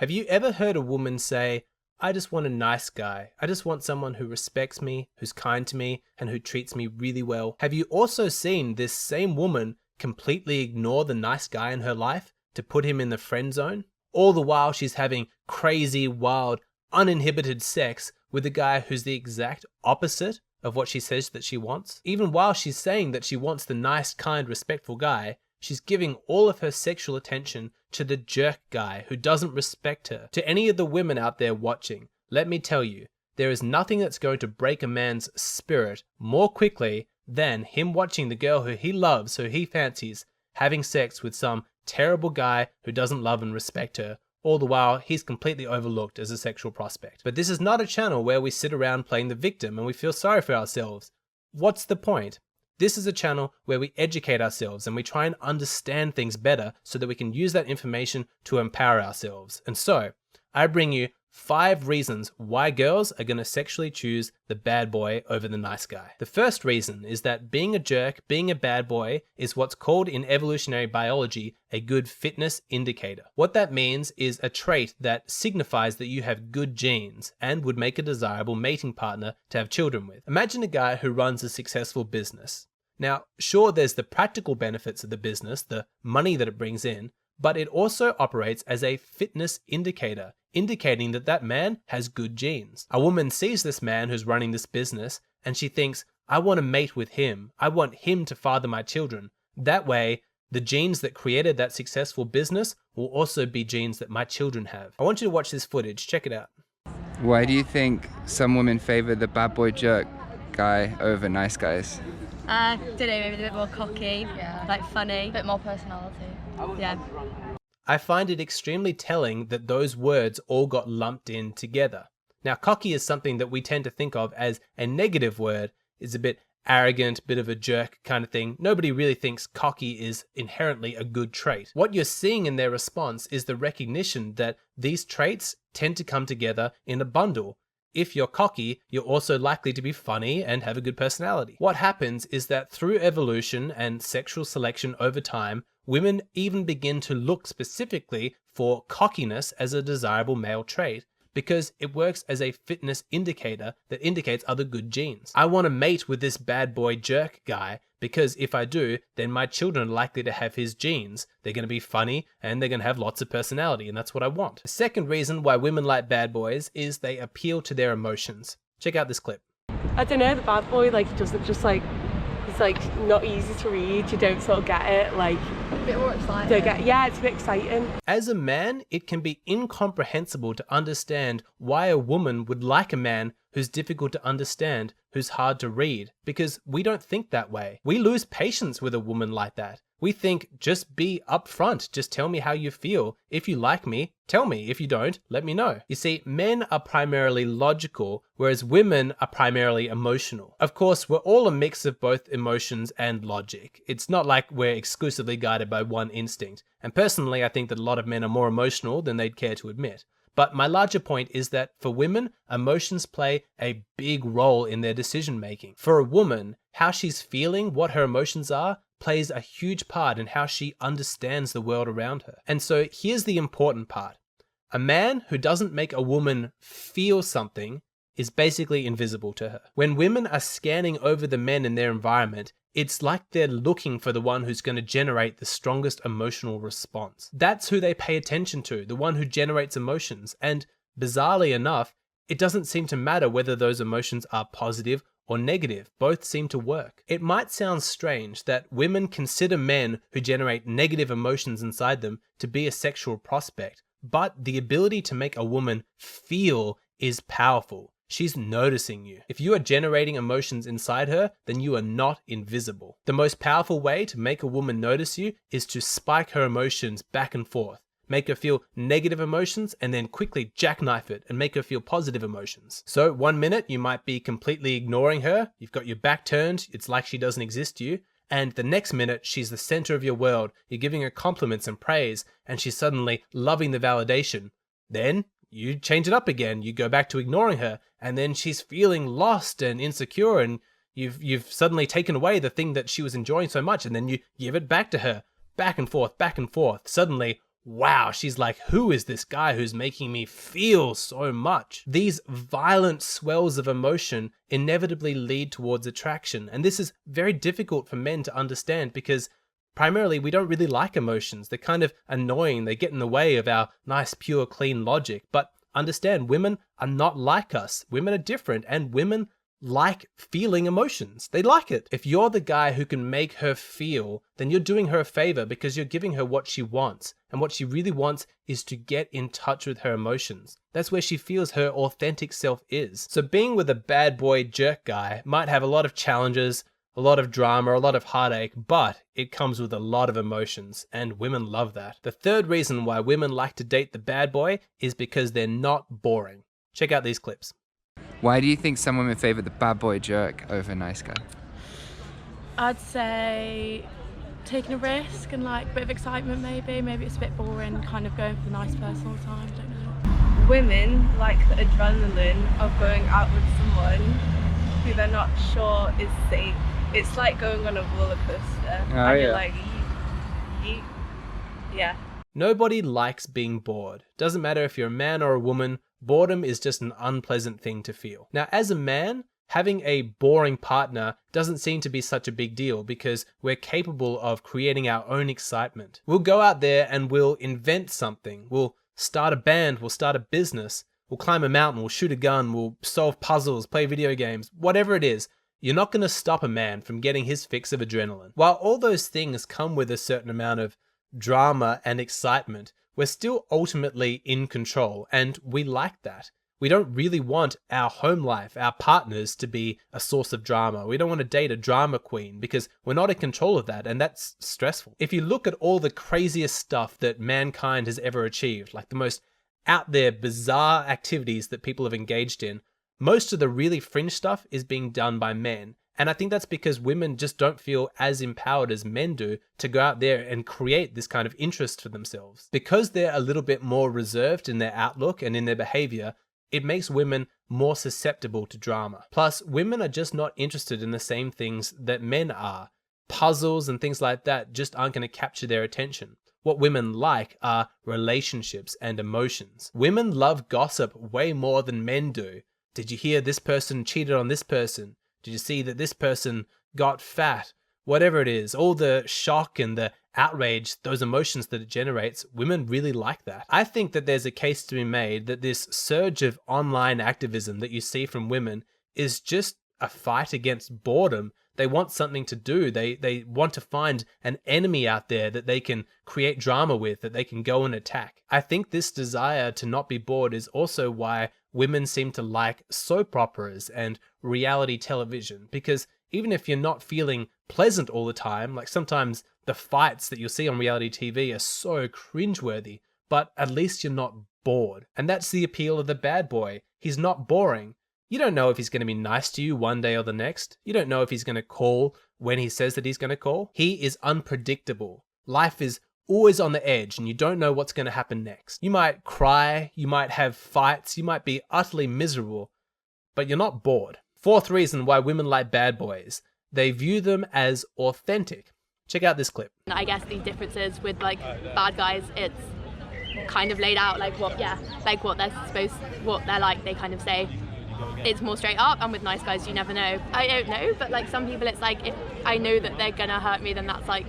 Have you ever heard a woman say, I just want a nice guy. I just want someone who respects me, who's kind to me, and who treats me really well? Have you also seen this same woman completely ignore the nice guy in her life to put him in the friend zone? All the while she's having crazy, wild, uninhibited sex with a guy who's the exact opposite of what she says that she wants. Even while she's saying that she wants the nice, kind, respectful guy, she's giving all of her sexual attention to the jerk guy who doesn't respect her. To any of the women out there watching, let me tell you, there is nothing that's going to break a man's spirit more quickly than him watching the girl who he loves, who he fancies, having sex with some terrible guy who doesn't love and respect her, all the while he's completely overlooked as a sexual prospect. But this is not a channel where we sit around playing the victim and we feel sorry for ourselves. What's the point? This is a channel where we educate ourselves and we try and understand things better so that we can use that information to empower ourselves. And so, I bring you 5 reasons why girls are going to sexually choose the bad boy over the nice guy. The first reason is that being a jerk, being a bad boy, is what's called in evolutionary biology a good fitness indicator. What that means is a trait that signifies that you have good genes and would make a desirable mating partner to have children with. Imagine a guy who runs a successful business. Now, sure, there's the practical benefits of the business, the money that it brings in, but it also operates as a fitness indicator, indicating that that man has good genes. A woman sees this man who's running this business and she thinks, I want to mate with him. I want him to father my children. That way, the genes that created that successful business will also be genes that my children have. I want you to watch this footage. Check it out. Why do you think some women favor the bad boy jerk guy over nice guys? Don't know, maybe a bit more cocky, like funny. A bit more personality. Yeah. I find it extremely telling that those words all got lumped in together. Now, cocky is something that we tend to think of as a negative word. It's a bit arrogant, bit of a jerk kind of thing. Nobody really thinks cocky is inherently a good trait. What you're seeing in their response is the recognition that these traits tend to come together in a bundle. If you're cocky, you're also likely to be funny and have a good personality. What happens is that through evolution and sexual selection over time, women even begin to look specifically for cockiness as a desirable male trait because it works as a fitness indicator that indicates other good genes. I want to mate with this bad boy jerk guy because if I do, then my children are likely to have his genes. They're going to be funny and they're going to have lots of personality, and that's what I want. The second reason why women like bad boys is they appeal to their emotions. Check out this clip. I don't know, the bad boy, like, doesn't just like, it's like not easy to read. You don't sort of get it, like, A bit more exciting. yeah, it's a bit exciting. As a man, it can be incomprehensible to understand why a woman would like a man who's difficult to understand, who's hard to read, because we don't think that way. We lose patience with a woman like that. We think, just be upfront, just tell me how you feel. If you like me, tell me. If you don't, let me know. You see, men are primarily logical, whereas women are primarily emotional. Of course, we're all a mix of both emotions and logic. It's not like we're exclusively guided by one instinct. And personally, I think that a lot of men are more emotional than they'd care to admit. But my larger point is that for women, emotions play a big role in their decision making. For a woman, how she's feeling, what her emotions are, plays a huge part in how she understands the world around her. And so here's the important part. A man who doesn't make a woman feel something is basically invisible to her. When women are scanning over the men in their environment, it's like they're looking for the one who's going to generate the strongest emotional response. That's who they pay attention to, the one who generates emotions. And bizarrely enough, it doesn't seem to matter whether those emotions are positive or negative. Both seem to work. It might sound strange that women consider men who generate negative emotions inside them to be a sexual prospect, but the ability to make a woman feel is powerful. She's noticing you. If you are generating emotions inside her, then you are not invisible. The most powerful way to make a woman notice you is to spike her emotions back and forth. Make her feel negative emotions and then quickly jackknife it and make her feel positive emotions. So 1 minute you might be completely ignoring her. You've got your back turned. It's like she doesn't exist to you. And the next minute she's the center of your world. You're giving her compliments and praise and she's suddenly loving the validation. Then you change it up again. You go back to ignoring her and then she's feeling lost and insecure and you've suddenly taken away the thing that she was enjoying so much and then you give it back to her. Back and forth, back and forth. Suddenly, wow, she's like, who is this guy who's making me feel so much? These violent swells of emotion inevitably lead towards attraction. And this is very difficult for men to understand because primarily we don't really like emotions. They're kind of annoying. They get in the way of our nice, pure, clean logic. But understand, women are not like us. Women are different, and women like feeling emotions. They like it. If you're the guy who can make her feel, then you're doing her a favor because you're giving her what she wants. And what she really wants is to get in touch with her emotions. That's where she feels her authentic self is. So being with a bad boy jerk guy might have a lot of challenges, a lot of drama, a lot of heartache, but it comes with a lot of emotions, and women love that. The third reason why women like to date the bad boy is because they're not boring. Check out these clips. Why do you think some women favor the bad boy jerk over a nice guy? I'd say taking a risk and like a bit of excitement maybe. Maybe it's a bit boring, kind of going for the nice person all the time, I don't know. Women like the adrenaline of going out with someone who they're not sure is safe. It's like going on a roller coaster. Oh, and yeah. you're like, yeah. Nobody likes being bored. Doesn't matter if you're a man or a woman, boredom is just an unpleasant thing to feel. Now, as a man, having a boring partner doesn't seem to be such a big deal because we're capable of creating our own excitement. We'll go out there and we'll invent something. We'll start a band, we'll start a business, we'll climb a mountain, we'll shoot a gun, we'll solve puzzles, play video games, whatever it is. You're not going to stop a man from getting his fix of adrenaline. While all those things come with a certain amount of drama and excitement, we're still ultimately in control, and we like that. We don't really want our home life, our partners, to be a source of drama. We don't want to date a drama queen because we're not in control of that, and that's stressful. If you look at all the craziest stuff that mankind has ever achieved, like the most out there bizarre activities that people have engaged in, most of the really fringe stuff is being done by men. And I think that's because women just don't feel as empowered as men do to go out there and create this kind of interest for themselves. Because they're a little bit more reserved in their outlook and in their behavior, it makes women more susceptible to drama. Plus, women are just not interested in the same things that men are. Puzzles and things like that just aren't going to capture their attention. What women like are relationships and emotions. Women love gossip way more than men do. Did you hear this person cheated on this person? Did you see that this person got fat? Whatever it is, all the shock and the outrage, those emotions that it generates, women really like that. I think that there's a case to be made that this surge of online activism that you see from women is just a fight against boredom. They want something to do. They want to find an enemy out there that they can create drama with, that they can go and attack. I think this desire to not be bored is also why women seem to like soap operas and reality television, because even if you're not feeling pleasant all the time, like sometimes the fights that you'll see on reality TV are so cringeworthy, but at least you're not bored. And that's the appeal of the bad boy. He's not boring. You don't know if he's going to be nice to you one day or the next. You don't know if he's going to call when he says that he's going to call. He is unpredictable. Life is always on the edge and you don't know what's going to happen next. You might cry, you might have fights, you might be utterly miserable, but you're not bored. Fourth reason why women like bad boys, they view them as authentic. Check out this clip. I guess the differences with like bad guys, it's kind of laid out like what they're like, they kind of say. It's more straight up, and with nice guys you never know. I don't know, but like some people it's like if I know that they're gonna hurt me, then that's like,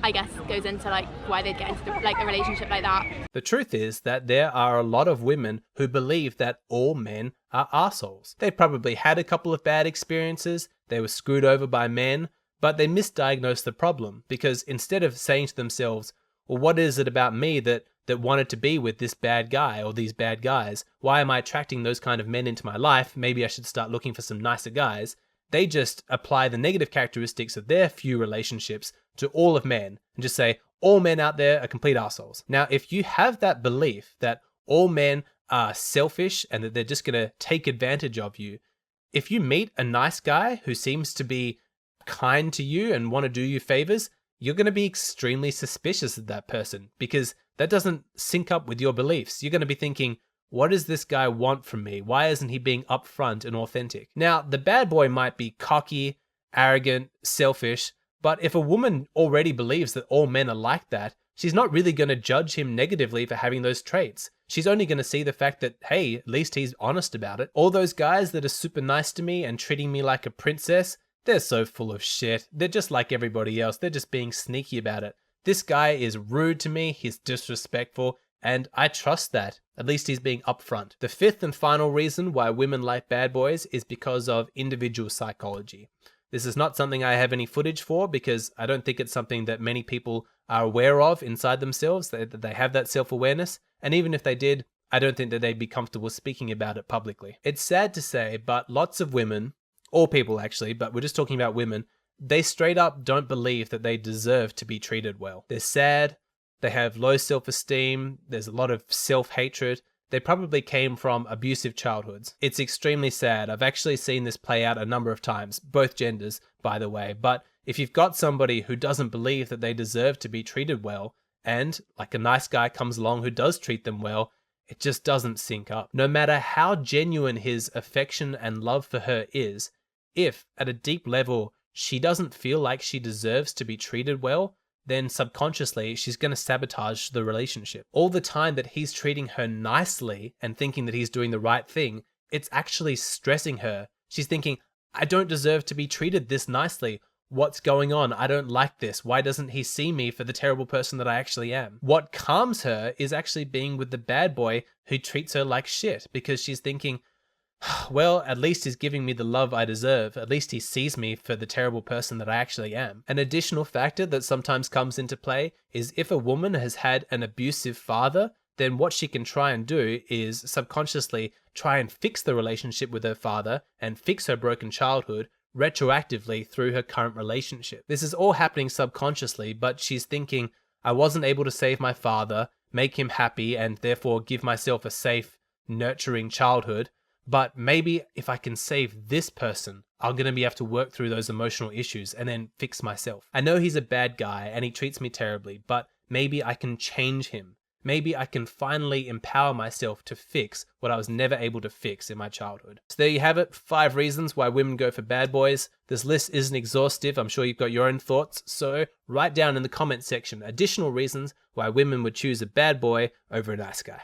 I guess goes into like why they'd get into like a relationship like that. The truth is that there are a lot of women who believe that all men are assholes. They probably had a couple of bad experiences, they were screwed over by men, but they misdiagnosed the problem because instead of saying to themselves, well, what is it about me that wanted to be with this bad guy or these bad guys? Why am I attracting those kind of men into my life? Maybe I should start looking for some nicer guys. They just apply the negative characteristics of their few relationships to all of men and just say, all men out there are complete assholes. Now, if you have that belief that all men are selfish and that they're just going to take advantage of you, if you meet a nice guy who seems to be kind to you and want to do you favors, you're going to be extremely suspicious of that person because that doesn't sync up with your beliefs. You're going to be thinking, what does this guy want from me? Why isn't he being upfront and authentic? Now, the bad boy might be cocky, arrogant, selfish, but if a woman already believes that all men are like that, she's not really going to judge him negatively for having those traits. She's only going to see the fact that, hey, at least he's honest about it. All those guys that are super nice to me and treating me like a princess, they're so full of shit. They're just like everybody else. They're just being sneaky about it. This guy is rude to me, he's disrespectful, and I trust that. At least he's being upfront. The fifth and final reason why women like bad boys is because of individual psychology. This is not something I have any footage for because I don't think it's something that many people are aware of inside themselves, that they have that self-awareness. And even if they did, I don't think that they'd be comfortable speaking about it publicly. It's sad to say, but lots of women, all people actually, but we're just talking about women, they straight up don't believe that they deserve to be treated well. They're sad, they have low self-esteem, there's a lot of self-hatred. They probably came from abusive childhoods. It's extremely sad. I've actually seen this play out a number of times, both genders, by the way. But if you've got somebody who doesn't believe that they deserve to be treated well, and like a nice guy comes along who does treat them well, it just doesn't sync up. No matter how genuine his affection and love for her is, if at a deep level she doesn't feel like she deserves to be treated well, then subconsciously she's going to sabotage the relationship. All the time that he's treating her nicely and thinking that he's doing the right thing, it's actually stressing her. She's thinking, I don't deserve to be treated this nicely. What's going on? I don't like this. Why doesn't he see me for the terrible person that I actually am? What calms her is actually being with the bad boy who treats her like shit, because she's thinking, well, at least he's giving me the love I deserve. At least he sees me for the terrible person that I actually am. An additional factor that sometimes comes into play is if a woman has had an abusive father, then what she can try and do is subconsciously try and fix the relationship with her father and fix her broken childhood retroactively through her current relationship. This is all happening subconsciously, but she's thinking, I wasn't able to save my father, make him happy, and therefore give myself a safe, nurturing childhood. But maybe if I can save this person, I'm going to be able to work through those emotional issues and then fix myself. I know he's a bad guy and he treats me terribly, but maybe I can change him. Maybe I can finally empower myself to fix what I was never able to fix in my childhood. So there you have it, 5 reasons why women go for bad boys. This list isn't exhaustive. I'm sure you've got your own thoughts. So write down in the comment section additional reasons why women would choose a bad boy over a nice guy.